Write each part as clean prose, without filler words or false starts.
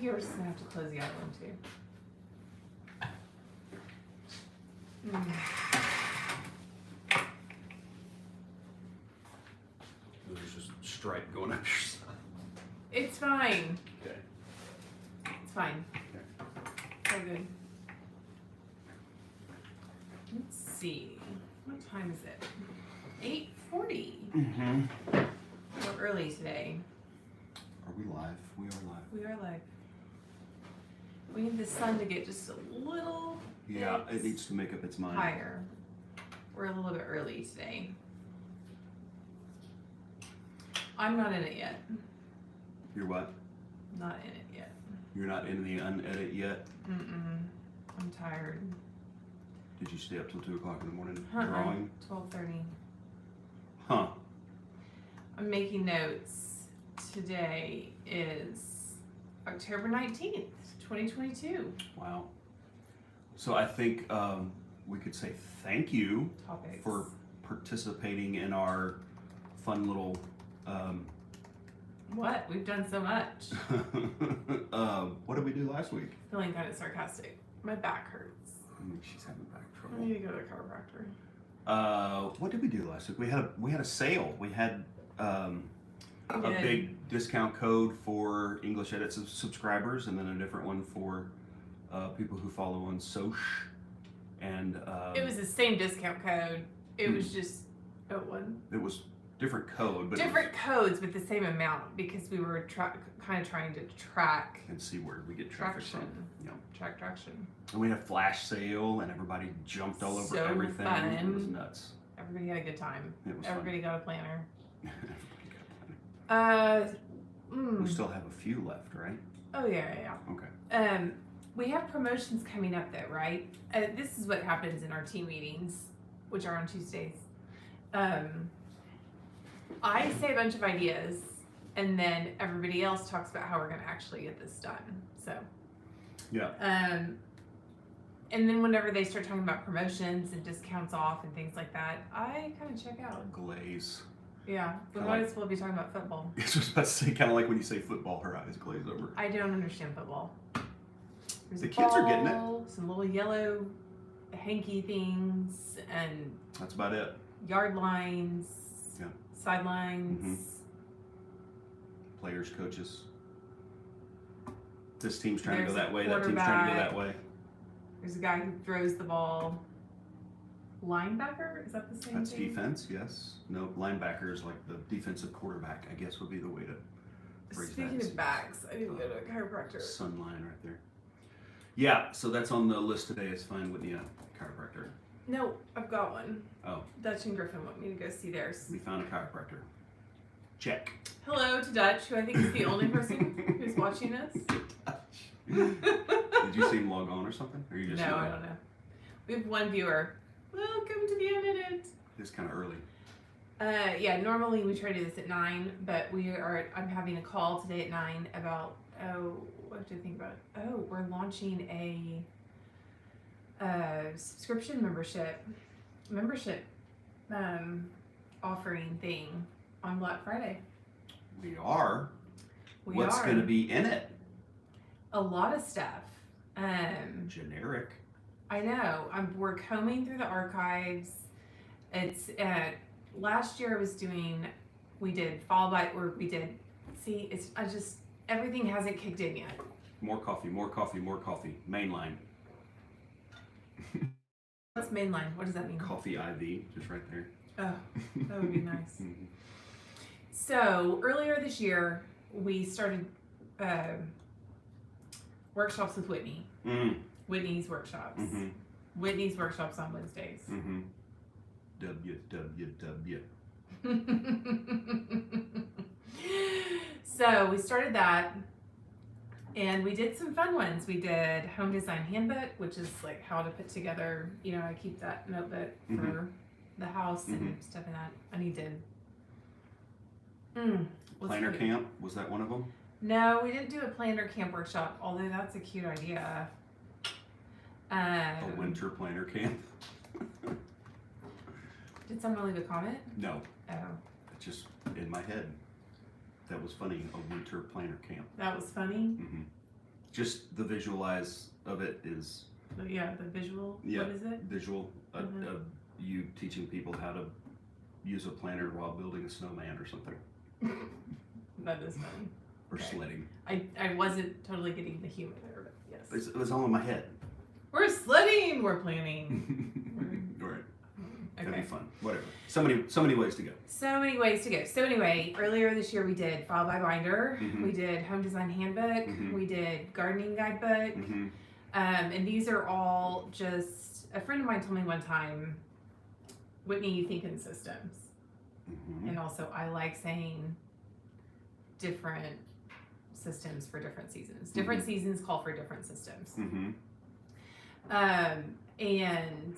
you're just gonna have to close the other one too. There's just stripe going up your side. It's fine. Okay. It's fine. Okay. So good. Let's see. What time is it? 8:40. Mm-hmm. We're early today. Are we live? We are live. We are live. We need the sun to get just a little Yeah, bit it needs to make up its mind. higher. We're a little bit early today. I'm not in it yet. You're what? Not in it yet. You're not in the unedit yet? I'm tired. Did you stay up till 2 o'clock in the morning Uh-uh. drawing? 12:30. Huh. I'm making notes. Today is October 19th, 2022. Wow. So I think we could say thank you Topics. for participating in our fun little What? We've done so much. what did we do last week? Feeling kind of sarcastic. My back hurts. She's having back I trouble. need to go to the chiropractor. What did we do last week? We had a sale. We had a big discount code for English Edit subscribers, and then a different one for people who follow on Soch. And It was the same discount code. It was just it was different code, but different codes with the same amount because we were kind of trying to track and see where we get traffic traction. from. Yeah. Track traction. And we had a flash sale, and everybody jumped all over So everything. fun. It was nuts. Everybody had a good time. It was Everybody got a planner. fun. Everybody got plenty. We Mm. still have a few left, right? Oh yeah. Okay. We have promotions coming up though, right? This is what happens in our team meetings, which are on Tuesdays. I say a bunch of ideas, and then everybody else talks about how we're going to actually get this done. So, Yeah. and then whenever they start talking about promotions and discounts off and things like that, I kind of check out. Glaze. Yeah, we I might like- as well be talking about football. I was about to say, kind of like when you say football, her eyes glaze over. I don't understand football. There's The a kids are getting it. ball, some little yellow hanky things, and That's about it. yard lines, Yeah. sidelines. Players, coaches. This team's trying to go There's a that way. That team's trying to go that quarterback. way. There's a guy who throws the ball. Linebacker? Is that the same That's thing? defense, yes. No, linebacker is like the defensive quarterback, I guess would be the way to phrase Speaking that. of backs, I need to go to a chiropractor. Sun line right there. Yeah, so that's on the list today is find Whitney a chiropractor. No, I've got one. Oh, Dutch and Griffin want me to go see theirs. we found a chiropractor. Check. Hello to Dutch, who I think is the only person who's watching us. Did you see him log on or something? Or you just No, I don't know. We have one viewer. Welcome to the Unedit. It's kind of early. Yeah, normally we try to do this at 9, but I'm having a call today at 9 about, what do you think about it? Oh, we're launching a subscription membership offering thing on Black Friday. We are. We What's are. going to be in it? A lot of stuff. Generic. I know. We're combing through the archives. It's last year we did fall by, or we did. See, everything hasn't kicked in yet. More coffee, more coffee, more coffee. Mainline. What's mainline? What does that mean? Coffee IV, just right there. Oh, that would be nice. Mhm. So earlier this year, we started workshops with Whitney. Whitney's workshops. Mm-hmm. Whitney's workshops on Wednesdays. Mm-hmm. WWW. So we started that, and we did some fun ones. We did home design handbook, which is like how to put together. I keep that notebook for the house and stuff in that. And he did. Planner camp, was that one of them? No, we didn't do a planner camp workshop, although that's a cute idea. A winter planner camp? Did someone leave a comment? No, Oh, it's just in my head. That was funny, a winter planner camp. that was funny. Mm-hmm. just the visualize of it is Yeah, the visual. Yeah. What is it? visual. Mhm. You teaching people how to use a planner while building a snowman or something, That is fun. or Okay. sledding. I wasn't totally getting the humor there, but yes. It was all in my head. We're sledding. We're planning. Right. That'd Okay. be fun. Whatever. So many ways to go. So many ways to go. So anyway, earlier this year we did file by binder. Mhm. We did home design handbook. Mhm. We did gardening guidebook. Mm-hmm. And these are all just, a friend of mine told me one time, Whitney, you think in systems. Mm-hmm. And also I like saying different systems for different seasons. Different seasons call for different systems. Mm-hmm. And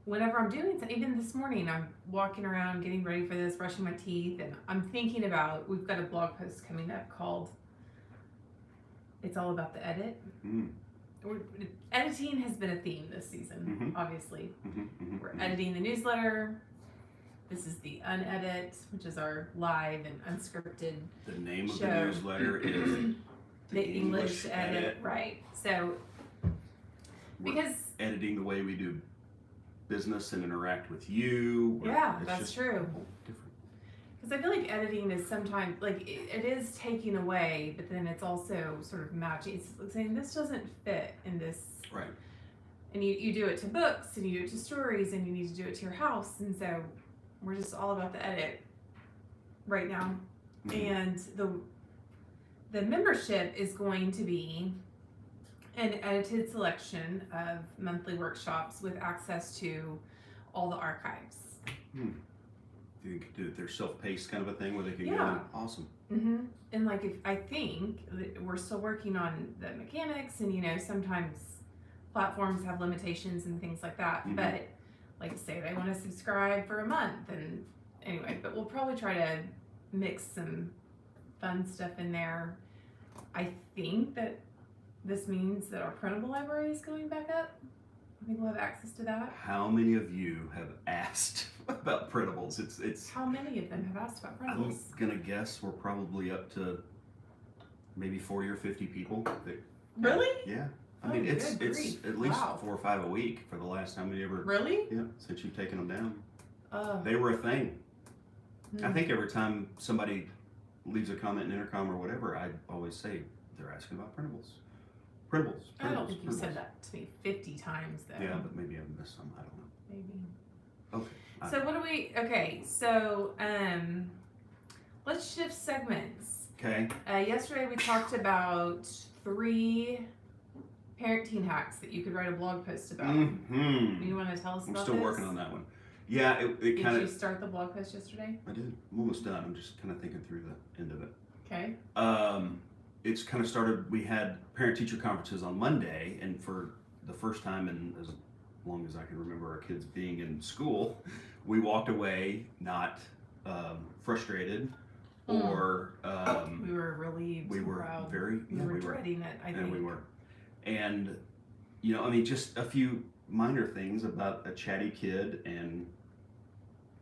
whenever I'm doing, even this morning, I'm walking around getting ready for this, brushing my teeth, and I'm thinking about, we've got a blog post coming up called It's All About the Edit. Mm. Editing has been a theme this season, obviously. Mm-hmm. Mm-hmm. We're editing the newsletter. This is the Unedit, which is our live and unscripted The name of show. the newsletter is the English edit. Right. So, We're because, editing the way we do business and interact with you. yeah, It's that's just true. different. Because I feel like editing is sometimes, like, it is taking away, but then it's also sort of matching. It's like saying, this doesn't fit in this. Right. And you do it to books, and you do it to stories, and you need to do it to your house. And so we're just all about the edit right now. Mhm. And the membership is going to be an edited selection of monthly workshops with access to all the archives. Do you do it their self-paced kind of a thing where they can go Yeah. in? Awesome. Mm-hmm. And like, if I think that we're still working on the mechanics, and sometimes platforms have limitations and things like that. Mhm. But like, say they want to subscribe for a month, and anyway, but we'll probably try to mix some fun stuff in there. I think that this means that our printable library is going back up. I think we'll have access to that. How many of you have asked about printables? It's. How many of them have asked about I'm printables? gonna guess we're probably up to maybe 40 or 50 people. Really? Yeah. I Oh, mean, it's good grief. at least Wow. 4 or 5 a week for the last how many ever. Really? Yeah, since you've taken them down. Oh. They were a thing. I Hmm. think every time somebody leaves a comment in Intercom or whatever, I always say they're asking about printables. Printables. I don't think you printables. said that to me 50 times though. Yeah, but maybe I've missed some. I don't know. Maybe. Okay. So what do we? Okay, so let's shift segments. Okay. Yesterday we talked about 3 parenting hacks that you could write a blog post about. Mm-hmm. You want to tell us I'm about still this? working on that one. Yeah, it Did kind you of. start the blog post yesterday? I did. I'm almost done. I'm just kind of thinking through the end of it. Okay. It's kind of started. We had parent-teacher conferences on Monday, and for the first time in as long as I can remember our kids being in school, we walked away not frustrated or We were relieved. we and were proud. very We were dreading it. I think. and we were, and I mean, just a few minor things about a chatty kid, and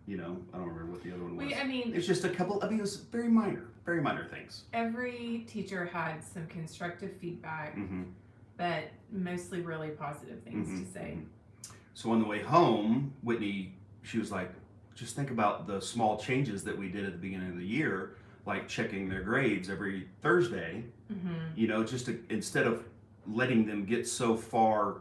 I don't remember what the other one was. I mean, It's just a couple. I mean, it was very minor things. every teacher had some constructive feedback, Mm-hmm. but mostly really positive things Mhm, to say. So on the way home, Whitney, she was like, just think about the small changes that we did at the beginning of the year, like checking their grades every Thursday, Mm-hmm. just to, instead of letting them get so far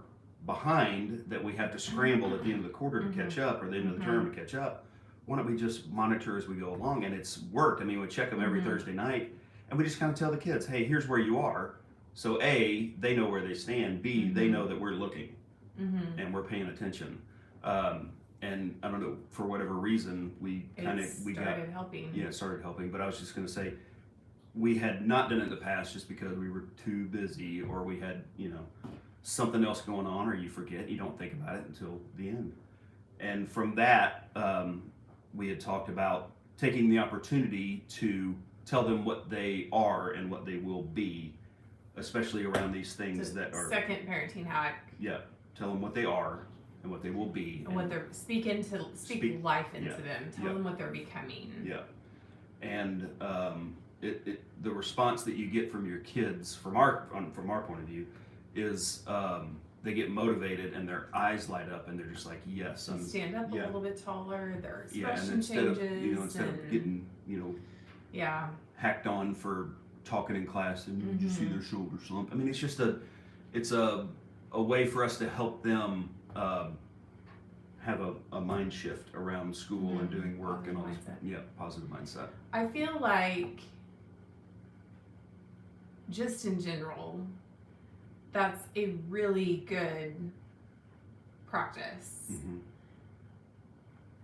behind that we have to scramble at the end of the quarter to catch up, or the end of the term to catch up. Why don't we just monitor as we go along? And it's worked. I mean, we check them every Thursday night, and we just kind of tell the kids, hey, here's where you are. So A, they know where they stand. B, they know that we're looking Mm-hmm. and we're paying attention. And I don't know, for whatever reason, we got started helping. it started helping. But I was just going to say, we had not done it in the past just because we were too busy, or we had something else going on, or you forget, you don't think about it until the end. And from that, we had talked about taking the opportunity to tell them what they are and what they will be, especially around these things that are. Second parenting hack. Yeah, tell them what they are and what they will be. And what they're speak life into Yeah, them. Tell yeah. them what they're becoming. Yeah, and the response that you get from your kids, from our point of view, is they get motivated and their eyes light up and they're just like, yes, They stand up a little bit taller. Their expression and instead changes. of getting yeah, hacked on for talking in class and you see their shoulders slump. I mean, it's just a way for us to help them have a mind shift around school and doing work positive and all this. mindset. Yeah, positive mindset. I feel like just in general, that's a really good practice. Mm-hmm.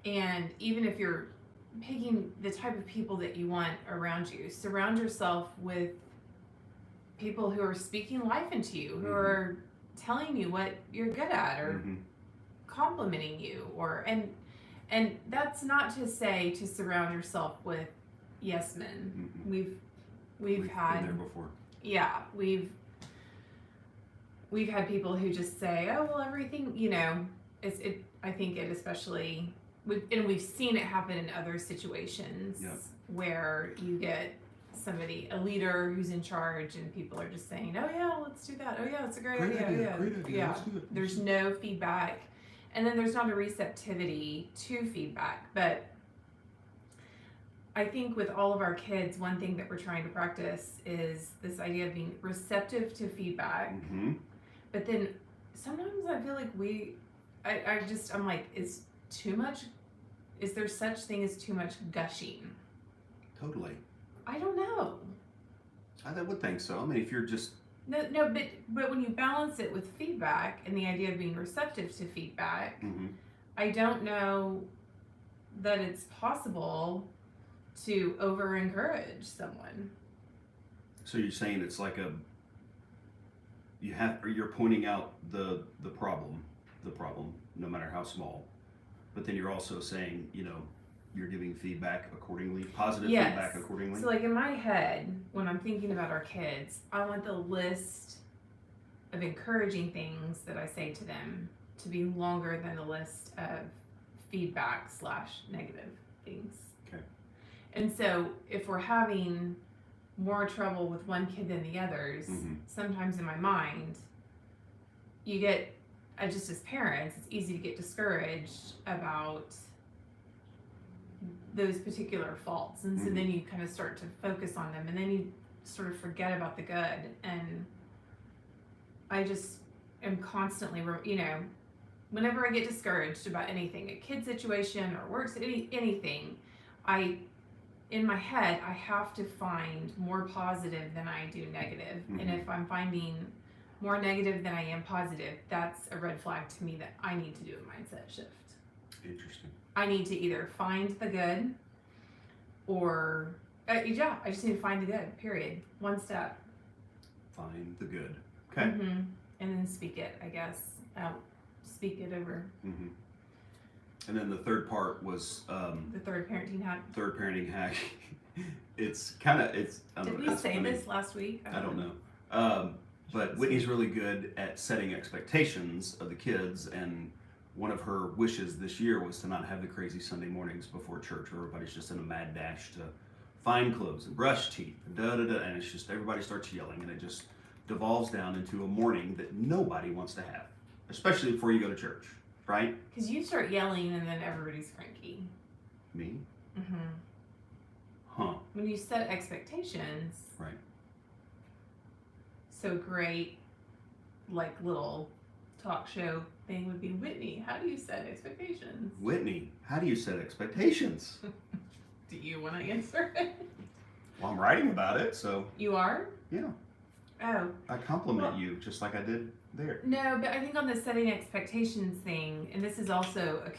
And even if you're picking the type of people that you want around you, surround yourself with people who are speaking life into you, who are telling you what you're good at or complimenting you, or and that's not to say to surround yourself with yes men. We've had been there before. Yeah, we've had people who just say, oh well, everything, I think it especially we've seen it happen in other situations where you get somebody, a leader who's in charge, and people are just saying, oh yeah, let's do that, oh yeah, it's a great idea. Great idea. Yeah, Let's do it. there's no feedback, and then there's not a receptivity to feedback. But I think with all of our kids, one thing that we're trying to practice is this idea of being receptive to feedback. But then sometimes I feel like I'm like, is there such thing as too much gushing? Totally. I don't know. I would think so. I mean, if you're just No, but when you balance it with feedback and the idea of being receptive to feedback, I don't know that it's possible to over encourage someone. So you're saying it's like you're pointing out the problem, no matter how small, but then you're also saying, you're giving feedback accordingly, positive feedback accordingly. So like in my head, when I'm thinking about our kids, I want the list of encouraging things that I say to them to be longer than the list of feedback / negative things. Okay. And so if we're having more trouble with one kid than the others, sometimes in my mind, you get, just as parents, it's easy to get discouraged about those particular faults. And so then you kind of start to focus on them, and then you sort of forget about the good. And I just am constantly, whenever I get discouraged about anything, a kid situation or work, anything, in my head, I have to find more positive than I do negative. And if I'm finding more negative than I am positive, that's a red flag to me that I need to do a mindset shift. Interesting. I need to either find the good or, I just need to find the good, period. One step. Find the good. Okay. And then speak it, I guess. Speak it over. And then the third part was the third parenting hack. Third parenting hack. Did we say this last week? I don't know. But Whitney's really good at setting expectations of the kids, and one of her wishes this year was to not have the crazy Sunday mornings before church where everybody's just in a mad dash to find clothes and brush teeth and and it's just everybody starts yelling, and it just devolves down into a morning that nobody wants to have, especially before you go to church, right? Because you start yelling and then everybody's cranky. Me? When you set expectations. Right. So great, like little talk show thing would be, Whitney, how do you set expectations? Whitney, how do you set expectations? Do you want to answer it? Well, I'm writing about it, so. You are? Yeah. Oh. I compliment you just like I did there. No, but I think on the setting expectations thing, and this is also a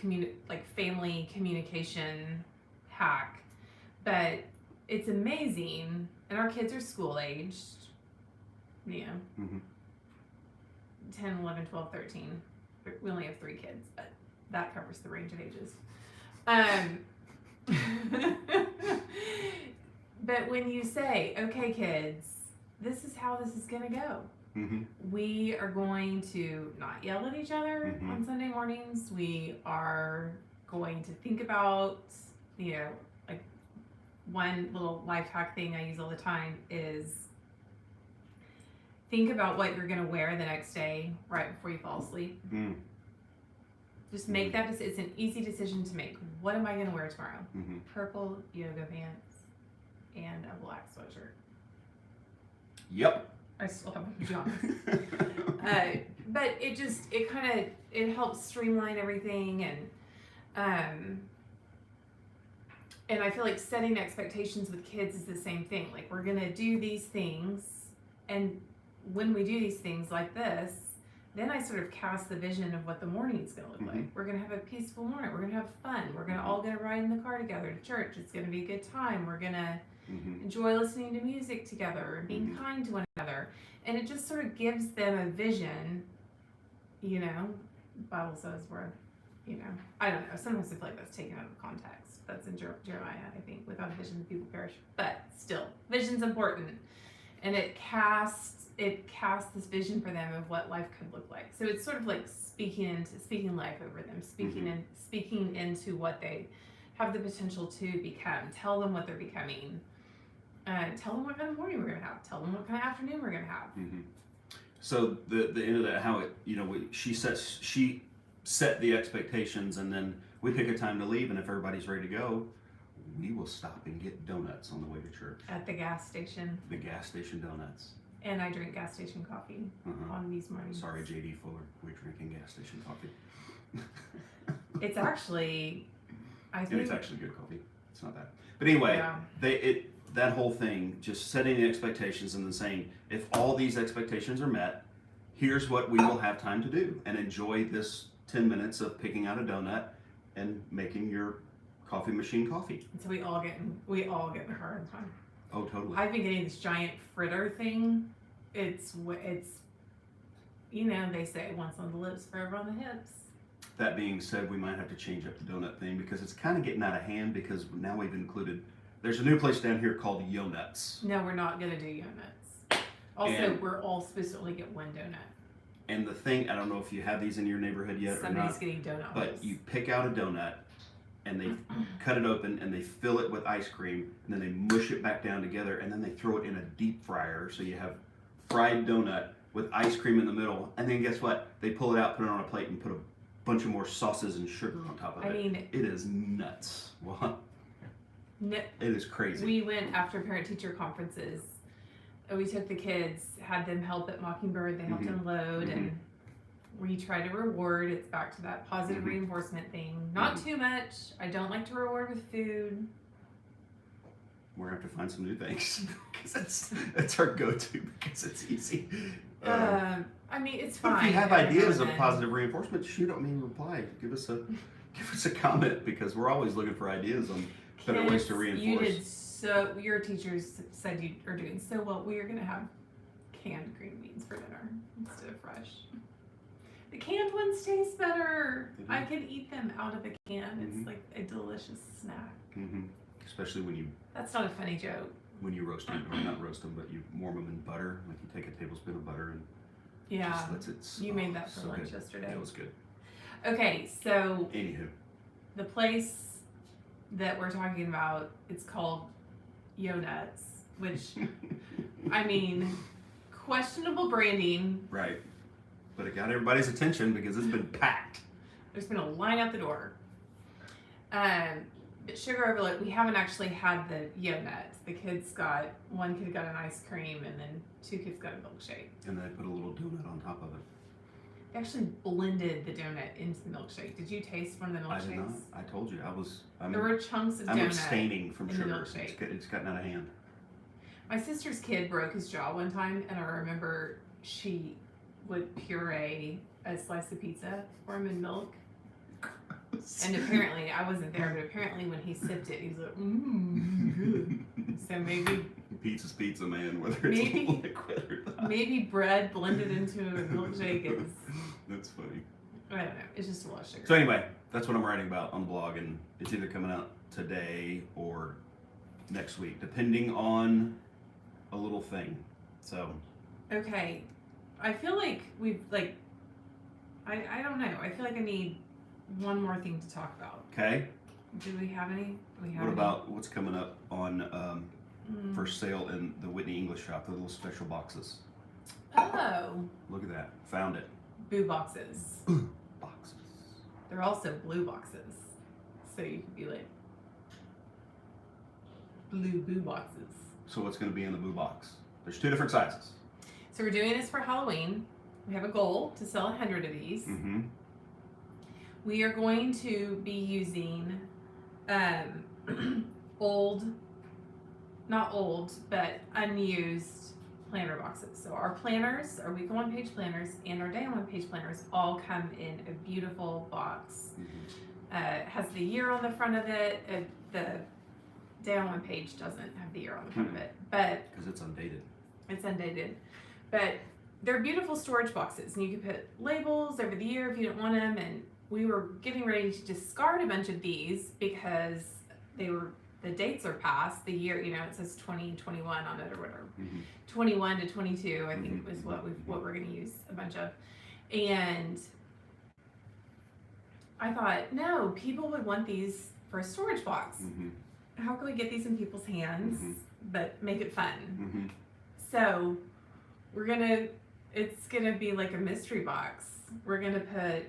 family communication hack, but it's amazing, and our kids are school aged, 10, 11, 12, 13. We only have 3 kids, but that covers the range of ages. But when you say, okay, kids, this is how this is going to go. We are going to not yell at each other on Sunday mornings. We are going to think about, one little life hack thing I use all the time is think about what you're going to wear the next day right before you fall asleep. Mm. Just make that. It's an easy decision to make. What am I going to wear tomorrow? Mm-hmm. Purple yoga pants and a black sweatshirt. Yep. I still have my pajamas. But it helps streamline everything, and I feel like setting expectations with kids is the same thing. Like, we're gonna do these things, and when we do these things like this, then I sort of cast the vision of what the morning's gonna look like. We're gonna have a peaceful morning. We're gonna have fun. We're gonna all gonna ride in the car together to church. It's gonna be a good time. We're gonna enjoy listening to music together and being kind to one another. And it just sort of gives them a vision, you know. The Bible says I don't know. Sometimes I feel like that's taken out of context. That's in Jeremiah, I think. Without a vision, the people perish. But still, vision's important. And it casts this vision for them of what life could look like. So it's sort of like speaking life over them, speaking into what they have the potential to become. Tell them what they're becoming. Tell them what kind of morning we're gonna have. Tell them what kind of afternoon we're gonna have. So the end of that, how it, she set the expectations, and then we pick a time to leave, and if everybody's ready to go, we will stop and get donuts on the way to church. At the gas station. The gas station donuts. And I drink gas station coffee on these mornings. Sorry, JD Fuller, we're drinking gas station coffee. It's actually, I think. And it's actually good coffee. It's not bad. But anyway, yeah. That whole thing, just setting the expectations and then saying, if all these expectations are met, here's what we will have time to do, and enjoy this 10 minutes of picking out a donut and making your coffee machine coffee. So we all get in the car on time. Oh, totally. I've been getting this giant fritter thing. It's they say once on the lips, forever on the hips. That being said, we might have to change up the donut thing because it's kind of getting out of hand, because now we've included, there's a new place down here called Yo Nuts. No, we're not going to do Yo Nuts. Also, we're all supposed to only get one donut. And the thing, I don't know if you have these in your neighborhood yet Somebody's or not. Getting donut but holes. You pick out a donut and they cut it open and they fill it with ice cream, and then they mush it back down together, and then they throw it in a deep fryer. So you have fried donut with ice cream in the middle, and then guess what? They pull it out, put it on a plate, and put a bunch of more sauces and sugar on top of it. I mean, it is nuts. What? It is crazy. We went after parent-teacher conferences. We took the kids, had them help at Mockingbird. They helped unload, and we try to reward. It's back to that positive reinforcement thing. Not too much. I don't like to reward with food. We're gonna have to find some new things because that's our go-to, because it's easy. I mean, it's fine. But if you have ideas of positive reinforcement, shoot at me and reply. Give us a comment, because we're always looking for ideas on better ways to reinforce. Your teachers said you are doing so well. We are going to have canned green beans for dinner instead of fresh. The canned ones taste better. I can eat them out of a can. It's like a delicious snack. Especially when you. That's not a funny joke. When you roast them, or not roast them, but you warm them in butter. Like, you take a tablespoon of butter and just lets it. You made that for lunch yesterday. It was good. Okay, so. Anywho. The place that we're talking about, it's called Yo Nuts, which, I mean, questionable branding. Right. But it got everybody's attention because it's been packed. There's been a line out the door. But Sugar Overlook, we haven't actually had the Yo Nuts. One kid got an ice cream, and then 2 kids got a milkshake. And they put a little donut on top of it. They actually blended the donut into the milkshake. Did you taste one of the milkshakes? I did not. I told you. There were chunks of donut. I'm abstaining from in sugar. The milkshake. It's gotten out of hand. My sister's kid broke his jaw one time, and I remember she would puree a slice of pizza for him in milk. And apparently, I wasn't there, but apparently when he sipped it, he was like, good. So maybe... Pizza's pizza, man, whether it's liquid or not. Maybe bread blended into a milkshake is... That's funny. I don't know. It's just a lot of sugar. So anyway, that's what I'm writing about on the blog, and it's either coming out today or next week, depending on a little thing. So... Okay. I feel like we've, I don't know. I feel like I need one more thing to talk about. Okay. Do we have any? What about what's coming up on for sale in the Whitney English shop? The little special boxes. Oh. Look at that. Found it. Boo boxes. Boo boxes. They're also blue boxes. So you could be like blue boo boxes. So what's going to be in the boo box? There's 2 different sizes. So we're doing this for Halloween. We have a goal to sell 100 of these. Mm-hmm. We are going to be using not old, but unused planner boxes. So our planners, our week on one page planners, and our day on one page planners all come in a beautiful box. Mm-hmm. It has the year on the front of it. The day on one page doesn't have the year on the front of it, but Because it's undated. it's undated. But they're beautiful storage boxes, and you can put labels over the year if you don't want them. And we were getting ready to discard a bunch of these because the dates are past the year. You know, it says 2021 on it or whatever. Mm-hmm. 21 to 22, I think was what we're going to use a bunch of. And I thought, no, people would want these for a storage box. Mm-hmm. How can we get these in people's hands, but make it fun? Mm-hmm. So it's gonna be like a mystery box. We're gonna put,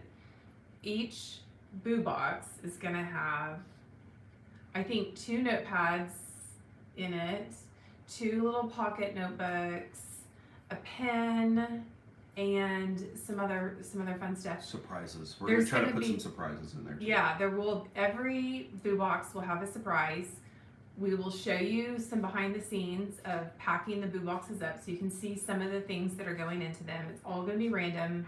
each boo box is gonna have, I think, 2 notepads in it, 2 little pocket notebooks, a pen, and some other fun stuff. Surprises. We're going to try to put some surprises in there too. Yeah, every boo box will have a surprise. We will show you some behind the scenes of packing the boo boxes up so you can see some of the things that are going into them. It's all going to be random.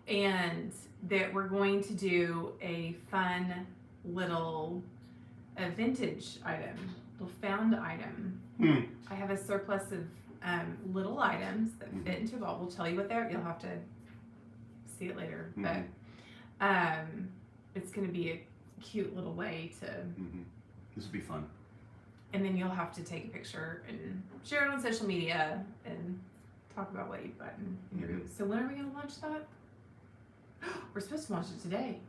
And that we're going to do a fun little vintage item, little found item. I have a surplus of little items that fit into a ball. We'll tell you what they're. You'll have to see it later, but it's going to be a cute little way to. This will be fun. And then you'll have to take a picture and share it on social media and talk about what you've gotten. So when are we going to launch that? We're supposed to launch it today.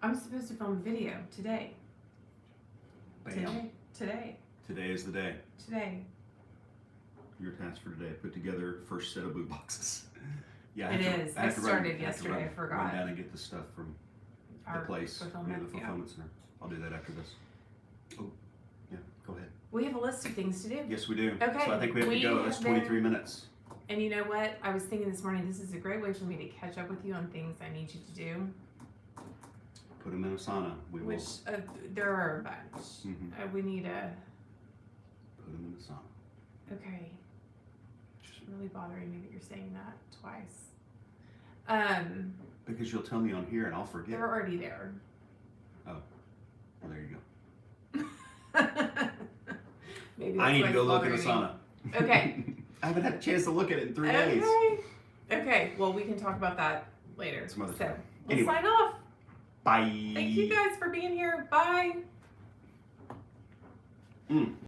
I'm supposed to film a video today. Bam. Today. Today is the day. Today. Your task for today: put together first set of boo boxes. Yeah, It is. I started yesterday. I forgot. Run down and get the stuff from the place, the fulfillment center. I'll do that after this. Oh, yeah. Go ahead. We have a list of things to do. Yes, we do. Okay. So I think we have to go. That's 23 minutes. And you know what? I was thinking this morning, this is a great way for me to catch up with you on things I need you to do. Put them in a sauna. Which there are a bunch. We need to. Put them in a sauna. Okay. It's really bothering me that you're saying that twice. Because you'll tell me on here and I'll forget. They're already there. Oh. Well, there you go. Maybe I need to go look in the sauna. Okay. I haven't had a chance to look at it in 3 days. Okay. Well, we can talk about that later. Some other So time. we'll Anyway. sign off. Bye. Thank you guys for being here. Bye.